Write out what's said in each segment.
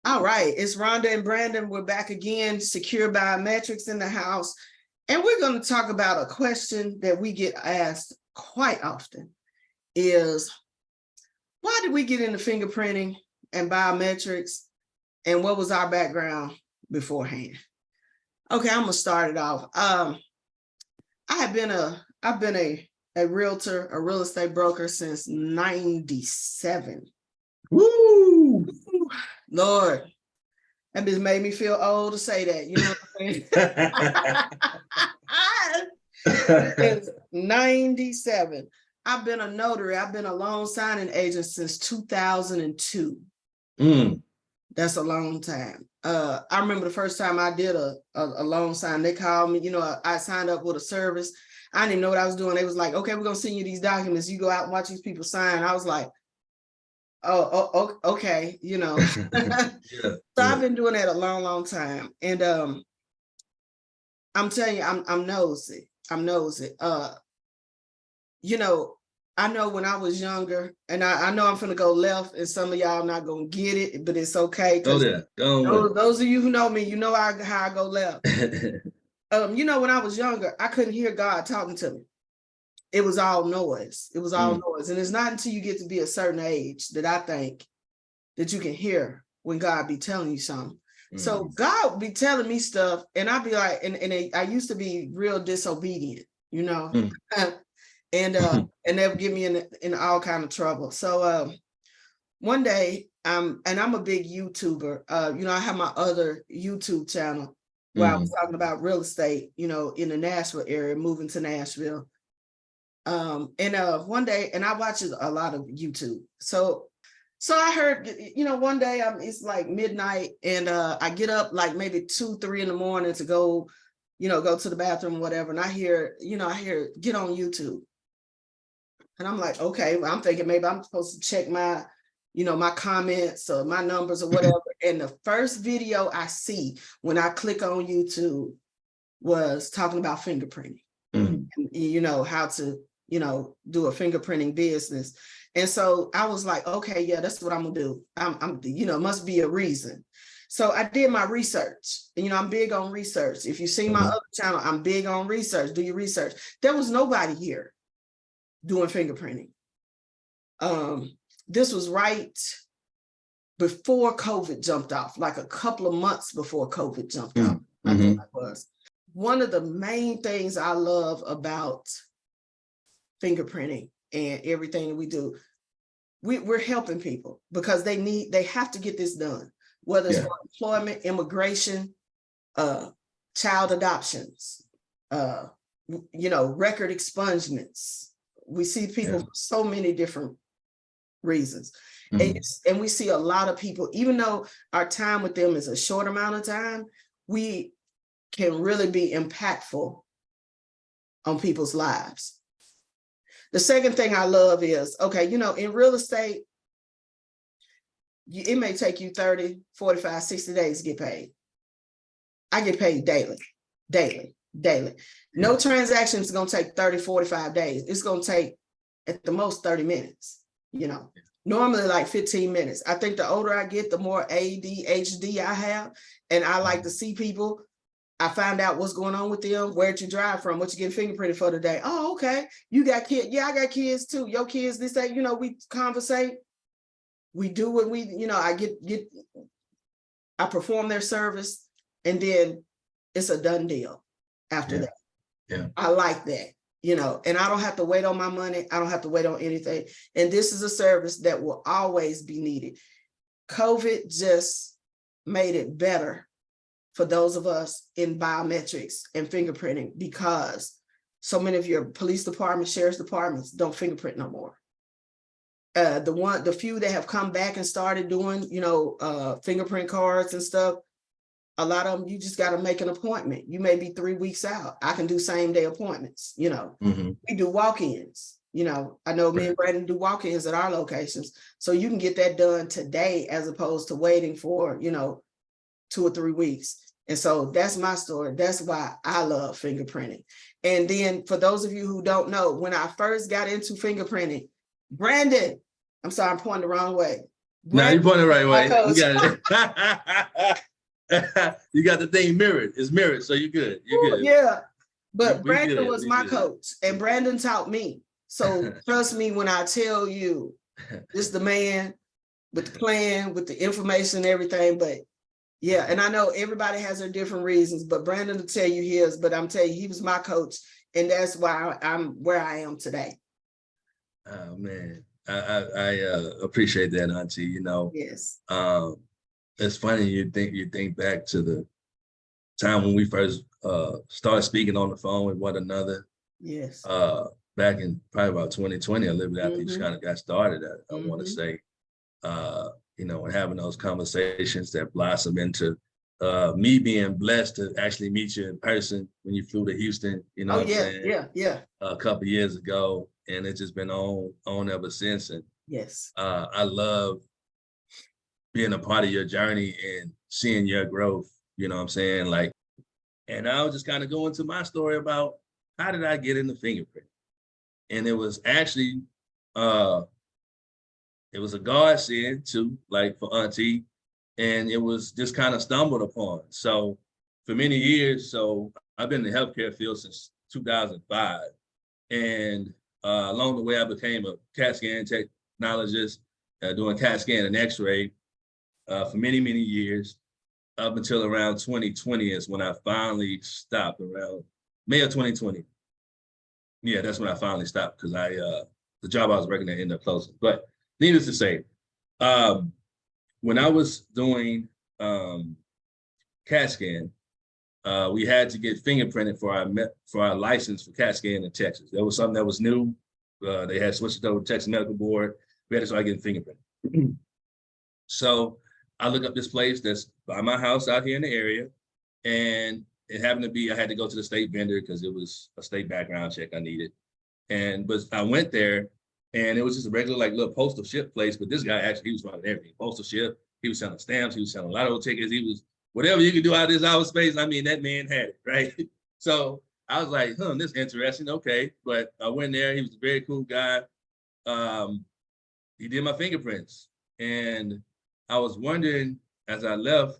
All right, it's Rhonda and Brandon. We're back again, Secure Biometrics in the house. And we're going to talk about a question that we get asked quite often is, why did we get into fingerprinting and biometrics? And what was our background beforehand? Okay, I'm gonna start it off. I've been a realtor, a real estate broker since 97. Woo! Lord, that just made me feel old to say that, you know what I'm saying? It's 97. I've been a notary. I've been a loan signing agent since 2002. That's a long time. I remember the first time I did a loan sign, they called me, you know, I signed up with a service. I didn't even know what I was doing. They was like, okay, we're gonna send you these documents. You go out and watch these people sign. I was like, oh okay, you know. So I've been doing that a long time. And I'm telling you, I'm nosy. I'm nosy. You know, I know when I was younger, and I know I'm gonna go left, and some of y'all not gonna get it, but it's okay. Go there. Those of you who know me, you know how I go left. You know, when I was younger, I couldn't hear God talking to me. It was all noise. It was all noise. And it's not until you get to be a certain age that I think that you can hear when God be telling you something. So God would be telling me stuff, and I'd be like, and I used to be real disobedient, you know. And they would get me in all kind of trouble. So one day, and I'm a big YouTuber. You know, I have my other YouTube channel where I was talking about real estate, you know, in the Nashville area, moving to Nashville. And one day, and I watch a lot of YouTube. So I heard, you know, one day it's like midnight, and I get up like maybe 2, 3 in the morning to go, you know, go to the bathroom or whatever. And I hear get on YouTube. And I'm like, okay, well, I'm thinking maybe I'm supposed to check my, you know, my comments or my numbers or whatever. And the first video I see when I click on YouTube was talking about fingerprinting, and, you know, how to, you know, do a fingerprinting business. And so I was like, okay, yeah, that's what I'm gonna do. I'm you know, must be a reason. So I did my research. And, you know, I'm big on research. If you see my other channel, I'm big on research. Do your research. There was nobody here doing fingerprinting. This was right before COVID jumped off, like a couple of months before COVID jumped off. I think it was. One of the main things I love about fingerprinting and everything we do, we're helping people because they have to get this done, whether it's for employment, immigration, child adoptions, you know, record expungements. We see people for so many different reasons. And we see a lot of people, even though our time with them is a short amount of time, we can really be impactful on people's lives. The second thing I love is, okay, you know, in real estate, it may take you 30, 45, 60 days to get paid. I get paid daily. No transaction is going to take 30, 45 days. It's going to take at the most 30 minutes, you know, normally like 15 minutes. I think the older I get, the more ADHD I have. And I like to see people. I find out what's going on with them. Where'd you drive from? What you get fingerprinted for today? Oh, okay. You got kids. Yeah, I got kids too. Your kids, this, that, you know, we conversate. We do what we, you know, I perform their service, and then it's a done deal after that. Yeah. I like that, you know, and I don't have to wait on my money. I don't have to wait on anything. And this is a service that will always be needed. COVID just made it better for those of us in biometrics and fingerprinting, because so many of your police departments, sheriff's departments don't fingerprint no more. The few that have come back and started doing, you know, fingerprint cards and stuff, a lot of them, you just got to make an appointment. You may be 3 weeks out. I can do same day appointments, you know. We do walk-ins, you know. I know me and Brandon do walk-ins at our locations. So you can get that done today as opposed to waiting for, you know, 2 or 3 weeks. And so that's my story. That's why I love fingerprinting. And then for those of you who don't know, when I first got into fingerprinting, Brandon, I'm sorry, I'm pointing the wrong way. Nah, you pointing the right my way. coach. You got it. You got the thing mirrored. It's mirrored, so you're good. You're good. Yeah. But We Brandon good. was We my good. coach, and Brandon taught me. So trust me when I tell you, this is the man with the plan, with the information and everything. But yeah, and I know everybody has their different reasons, but Brandon will tell you his, but I'm telling you, he was my coach, and that's why I'm where I am today. Oh man, I appreciate that, Auntie. You know, Yes. it's funny you think back to the time when we first started speaking on the phone with one another. Yes. Back in probably about 2020, a little bit after you Mhm. kind of got started, I want to Mhm. say, you know, and having those conversations that blossom into me being blessed to actually meet you in person when you flew to Houston, you know Oh what I'm yeah, saying? yeah. A couple of years ago, and it's just been on ever since. And Yes. I love being a part of your journey and seeing your growth, you know what I'm saying? Like, and I'll just kind of go into my story about how did I get into fingerprint? And it was actually it was a godsend too, like for Auntie, and it was just kind of stumbled upon. So for many years, so I've been in the healthcare field since 2005, and along the way, I became a CAT scan technologist, doing CAT scan and X-ray for many years, up until around 2020 is when I finally stopped, around May of 2020. Yeah, that's when I finally stopped because the job I was working at ended up closing. But needless to say, um, when I was doing CAT scan, we had to get fingerprinted for our license for CAT scan in Texas. That was something that was new. They had switched it over to Texas Medical Board. We had to start getting fingerprinted. So I look up this place that's by my house out here in the area, and it happened to be I had to go to the state vendor because it was a state background check I needed. But I went there, and it was just a regular like little postal ship place. But this guy actually he was running everything: postal ship. He was selling stamps. He was selling lotto tickets. He was whatever you could do out of this outer space. I mean, that man had it, right? So I was like, this is interesting. Okay, but I went there. He was a very cool guy. He did my fingerprints, and I was wondering as I left,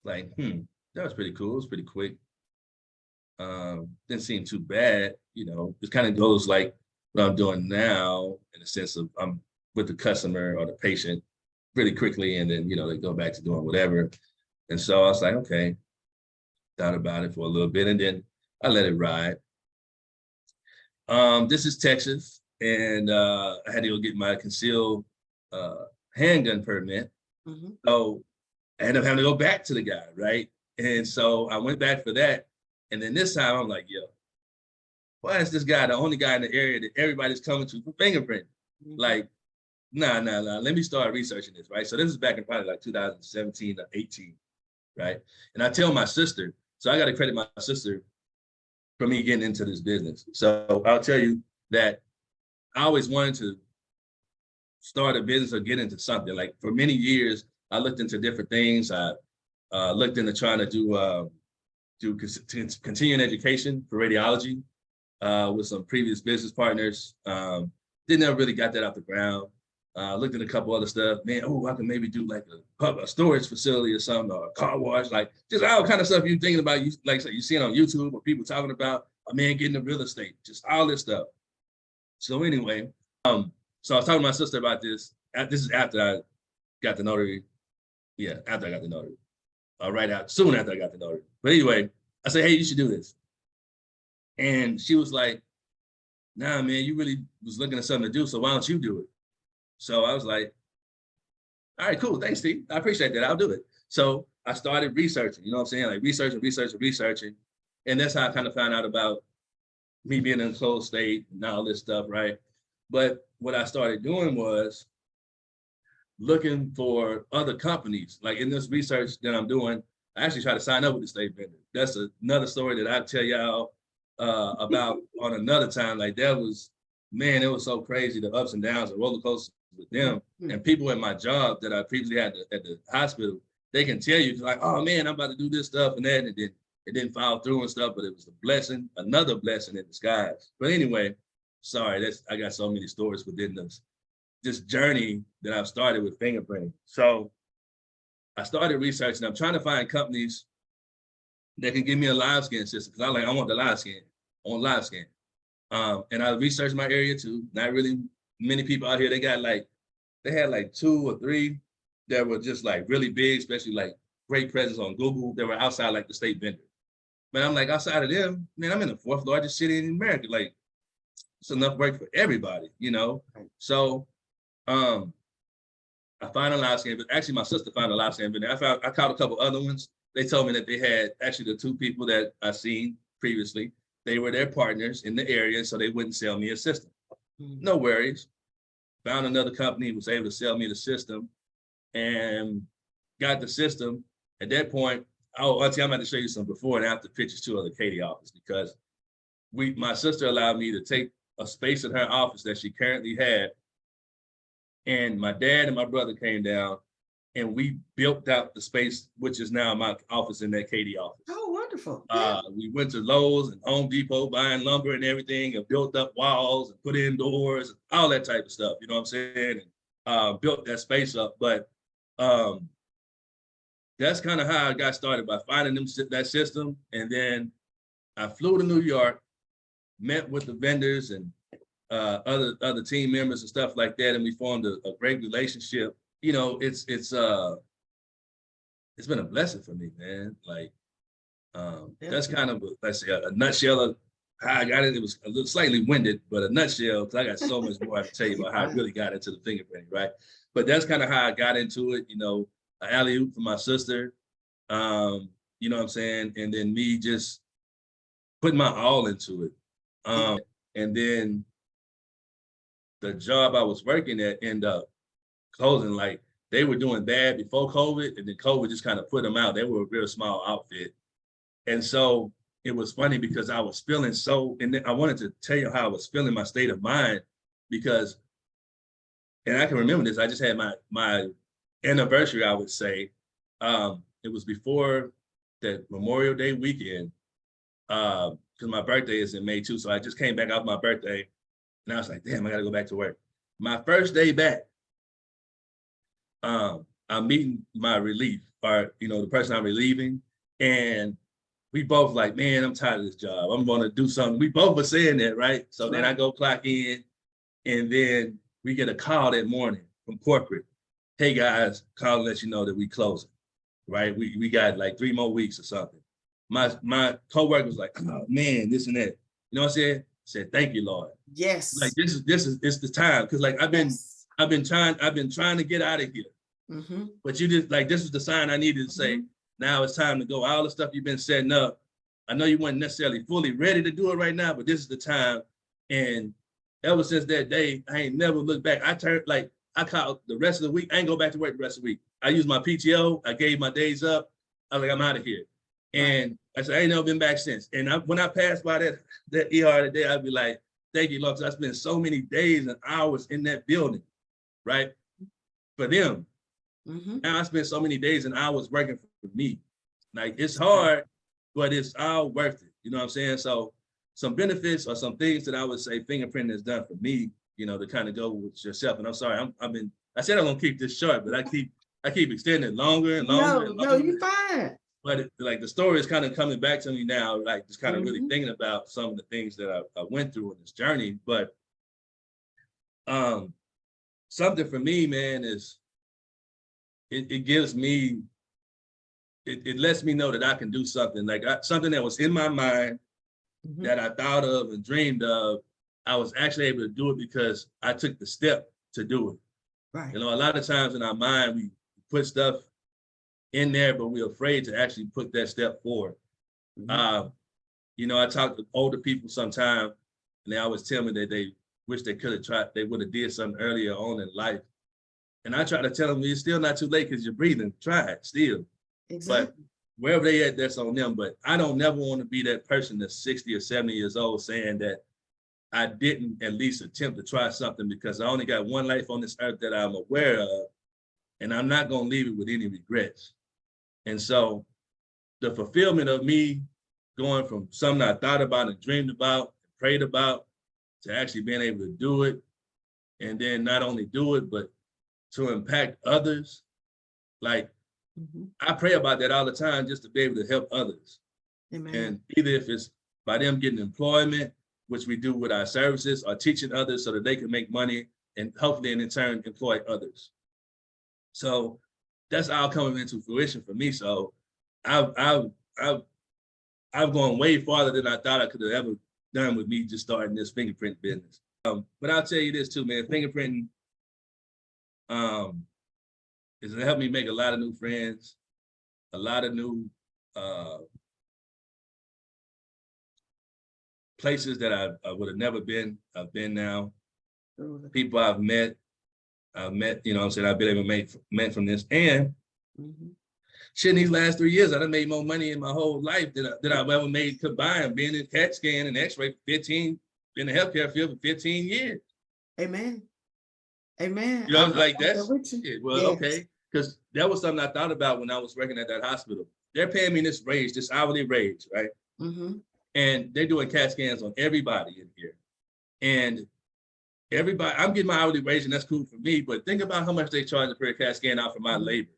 like, that was pretty cool. It was pretty quick. Didn't seem too bad, you know. It kind of goes like what I'm doing now in the sense of I'm with the customer or the patient really quickly, and then they go back to doing whatever. And so I was like, okay, thought about it for a little bit, and then I let it ride. This is Texas, and I had to go get my concealed handgun permit. Mm-hmm. So I ended up having to go back to the guy, right? And so I went back for that. And then this time I'm like, yo, why is this guy the only guy in the area that everybody's coming to for fingerprinting? Mm-hmm. Like, nah. Let me start researching this, right? So this is back in probably like 2017 or 18, right? And I tell my sister, so I got to credit my sister for me getting into this business. So I'll tell you that I always wanted to start a business or get into something. Like for many years, I looked into different things. I looked into trying to do continuing education for radiology with some previous business partners. Didn't ever really got that off the ground. Looked at a couple other stuff. Man, I can maybe do like a storage facility or something, or a car wash, like just all kind of stuff you're thinking about. You like so you see it on YouTube or people talking about a man getting into real estate, just all this stuff. So anyway, so I was talking to my sister about this. This is after I got the notary. Yeah, after I got the notary. Soon after I got the notary. But anyway, I said, hey, you should do this. And she was like, nah, man, you really was looking at something to do, so why don't you do it? So I was like, all right, cool. Thanks, Steve. I appreciate that. I'll do it. So I started researching, you know what I'm saying? Like researching. And that's how I kind of found out about me being in a closed state and all this stuff, right? But what I started doing was looking for other companies. Like in this research that I'm doing, I actually try to sign up with the state vendor. That's another story that I tell y'all about on another time. Like that was, man, it was so crazy, the ups and downs, the roller coaster with them. Mm-hmm. And people at my job that I previously had at the hospital, they can tell you like, oh man, I'm about to do this stuff and that, and then it didn't follow through and stuff, but it was a blessing, another blessing in disguise. But anyway, sorry, I got so many stories within this this journey that I've started with fingerprinting. So I started researching. I'm trying to find companies that can give me a live scan system, because I want the live scan, I want live scan. And I researched my area too. Not really many people out here. They had like 2 or 3 that were just like really big, especially like great presence on Google. They were outside like the state vendor. But I'm like, outside of them, man, I'm in the 4th largest city in America. Like, it's enough work for everybody, you know? So I found a live scan, but actually my sister found a live scan vendor. I caught a couple other ones. They told me that they had actually the 2 people that I seen previously. They were their partners in the area, so they wouldn't sell me a system. No worries. Found another company, was able to sell me the system and got the system. At that point, Auntie, I'm about to show you some before and after pictures too of the Katy office, because my sister allowed me to take a space in her office that she currently had. And my dad and my brother came down and we built out the space, which is now my office in that Katy office. Oh, wonderful. We went to Lowe's and Home Depot buying lumber and everything, and built up walls and put in doors and all that type of stuff, you know what I'm saying? And built that space up. But that's kind of how I got started, by finding that system. And then I flew to New York, met with the vendors and other team members and stuff like that, and we formed a great relationship. You know, it's been a blessing for me, man. Like, that's kind of, let's say, a nutshell of how I got it. It was a little slightly winded, but a nutshell, because I got so much more to tell you about how I really got into the fingerprinting, right? But that's kind of how I got into it. You know, an alley-oop for my sister, you know what I'm saying? And then me just putting my all into it. And then the job I was working at ended up closing. Like, they were doing bad before COVID, and then COVID just kind of put them out. They were a real small outfit. And so it was funny because I was feeling so, and then I wanted to tell you how I was feeling, my state of mind, because, and I can remember this, I just had my anniversary, I would say. It was before that Memorial Day weekend, because my birthday is in May too. So I just came back off my birthday, and I was like, damn, I gotta go back to work. My first day back, I'm meeting my relief, or, you know, the person I'm relieving, and we both like, man, I'm tired of this job. I'm gonna do something. We both were saying that, right? So then I go clock in, and then we get a call that morning from corporate. Hey guys, call to let you know that we closing, right? We got like 3 more weeks or something. My coworker was like, oh man, this and that. You know what I'm saying? I said, thank you, Lord. Yes. Like, it's the time, because like I've been trying to get out of here. But you just, like, this was the sign I needed to say, now it's time to go. All the stuff you've been setting up, I know you weren't necessarily fully ready to do it right now, but this is the time. And ever since that day, I ain't never looked back. I caught the rest of the week. I ain't go back to work the rest of the week. I used my PTO. I gave my days up. I was like, I'm out of here. And I said, I ain't never been back since. And when I passed by that ER today, I'd be like, thank you, Lord, because I spent so many days and hours in that building, right? For them. Now I spent so many days and hours working for me. Like, it's hard, but it's all worth it. You know what I'm saying? So some benefits or some things that I would say fingerprinting has done for me, you know, to kind of go with yourself. And I'm sorry, I said I'm gonna keep this short, but I keep extending it longer and longer. No, you're fine. But like, the story is kind of coming back to me now, like, just kind of really thinking about some of the things that I went through in this journey. But something for me, man, is it gives me, it lets me know that I can do something. Like, something that was in my mind that I thought of and dreamed of, I was actually able to do it because I took the step to do it. Right. You know, a lot of times in our mind, we put stuff in there, but we're afraid to actually put that step forward. You know, I talk to older people sometimes, and they always tell me that they wish they could have tried, they would have did something earlier on in life. And I try to tell them, it's still not too late because you're breathing. Try it still. Exactly. But wherever they at, that's on them. But I don't never want to be that person that's 60 or 70 years old saying that I didn't at least attempt to try something, because I only got one life on this earth that I'm aware of, and I'm not going to leave it with any regrets. And so the fulfillment of me going from something I thought about and dreamed about and prayed about to actually being able to do it, and then not only do it, but to impact others. Like, I pray about that all the time, just to be able to help others. Amen. And either if it's by them getting employment, which we do with our services, or teaching others so that they can make money and hopefully in turn employ others. So that's all coming into fruition for me. So I've gone way farther than I thought I could have ever done with me just starting this fingerprint business. But I'll tell you this too, man, fingerprinting is to help me make a lot of new friends, a lot of new places that I would have never been. I've been now. People I've met, you know what I'm saying, I've been able to make from this. And shit, in these last 3 years, I done made more money in my whole life than I've ever made combined, being in CAT scan and x-ray for 15, in the healthcare field for 15 years. Amen. Amen. You know, like that's, well, yes. okay. Because that was something I thought about when I was working at that hospital. They're paying me this wage, this hourly wage, right? And they're doing CAT scans on everybody in here. And everybody, I'm getting my hourly wage and that's cool for me, but think about how much they charge per CAT scan out for my labor.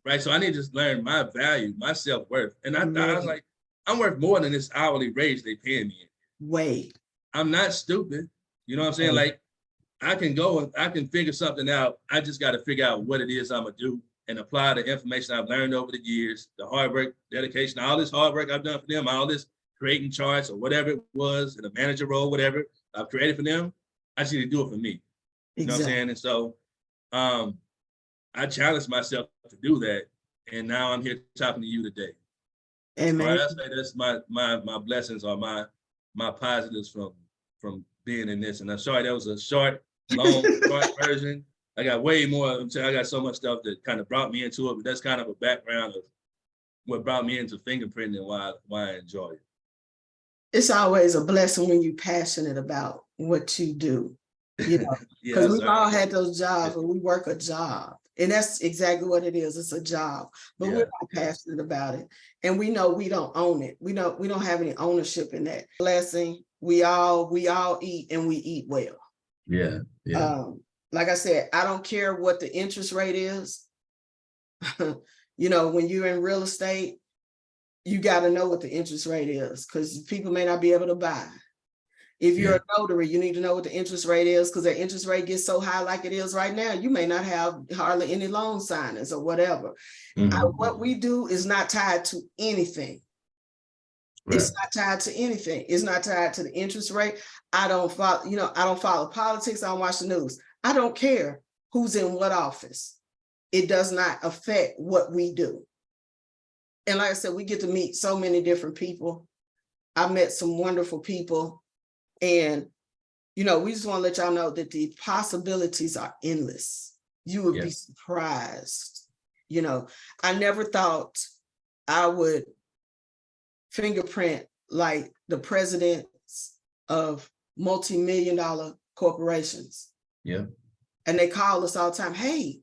Right, so I need to learn my value, my self-worth. And I was like, I'm worth more than this hourly wage they paying me. Wait. I'm not stupid. You know what I'm saying? Like, I can go and I can figure something out. I just got to figure out what it is I'm gonna do and apply the information I've learned over the years, the hard work, dedication, all this hard work I've done for them, all this creating charts or whatever it was, in a manager role, whatever I've created for them. I just need to do it for me. You know what I'm saying? And so I challenged myself to do that. And now I'm here talking to you today. Amen. So I say that's my blessings or my positives from being in this. And I'm sorry that was a short version. I got way more. I got so much stuff that kind of brought me into it, but that's kind of a background of what brought me into fingerprinting and why I enjoy it. It's always a blessing when you're passionate about what you do, you know, because we've all had those jobs where we work a job, and that's exactly what it is. It's a job, but we're not passionate about it, and we know we don't own it. We don't have any ownership in that blessing. We all eat, and we eat well. Yeah. Like I said, I don't care what the interest rate is. You know, when you're in real estate, you got to know what the interest rate is, because people may not be able to buy. If you're a notary, you need to know what the interest rate is, because the interest rate gets so high like it is right now, you may not have hardly any loan signings or whatever. What we do is not tied to anything. It's not tied to anything. It's not tied to the interest rate. I don't follow politics. I don't watch the news. I don't care who's in what office. It does not affect what we do. And like I said, we get to meet so many different people. I met some wonderful people. And, you know, we just want to let y'all know that the possibilities are endless. You would be surprised. You know, I never thought I would fingerprint like the presidents of multi-million-dollar corporations. And they call us all the time. Hey,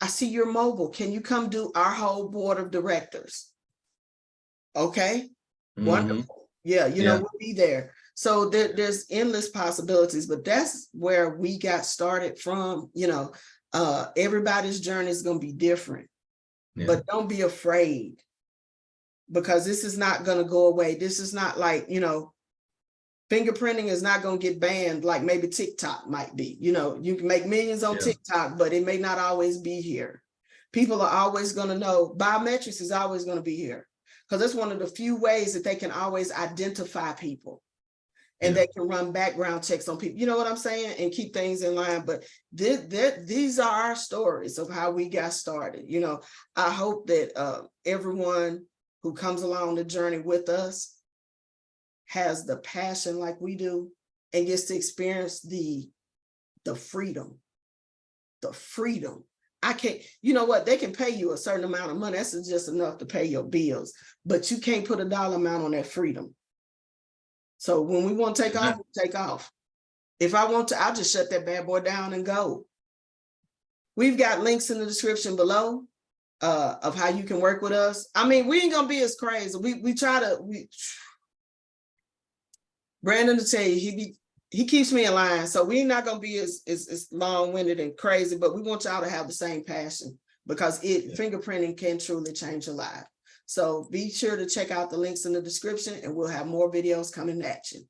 I see you're mobile. Can you come do our whole board of directors? Okay, wonderful. Yeah, you know, we'll be there. So there's endless possibilities, but that's where we got started from. You know, everybody's journey is going to be different, but don't be afraid, because this is not going to go away. This is not like, you know, fingerprinting is not going to get banned like maybe TikTok might be. You know, you can make millions on TikTok, but it may not always be here. People are always going to know. Biometrics is always going to be here, because that's one of the few ways that they can always identify people, and they can run background checks on people. You know what I'm saying? And keep things in line. But these are our stories of how we got started. You know, I hope that everyone who comes along the journey with us has the passion like we do and gets to experience the freedom. I can't, you know what? They can pay you a certain amount of money. That's just enough to pay your bills, but you can't put a dollar amount on that freedom. So when we want to take off, we take off. If I want to, I'll just shut that bad boy down and go. We've got links in the description below of how you can work with us. I mean, we ain't gonna be as crazy. Brandon will tell you, he keeps me in line. So we're not gonna be as long-winded and crazy, but we want y'all to have the same passion, because fingerprinting can truly change your life. So be sure to check out the links in the description, and we'll have more videos coming at you.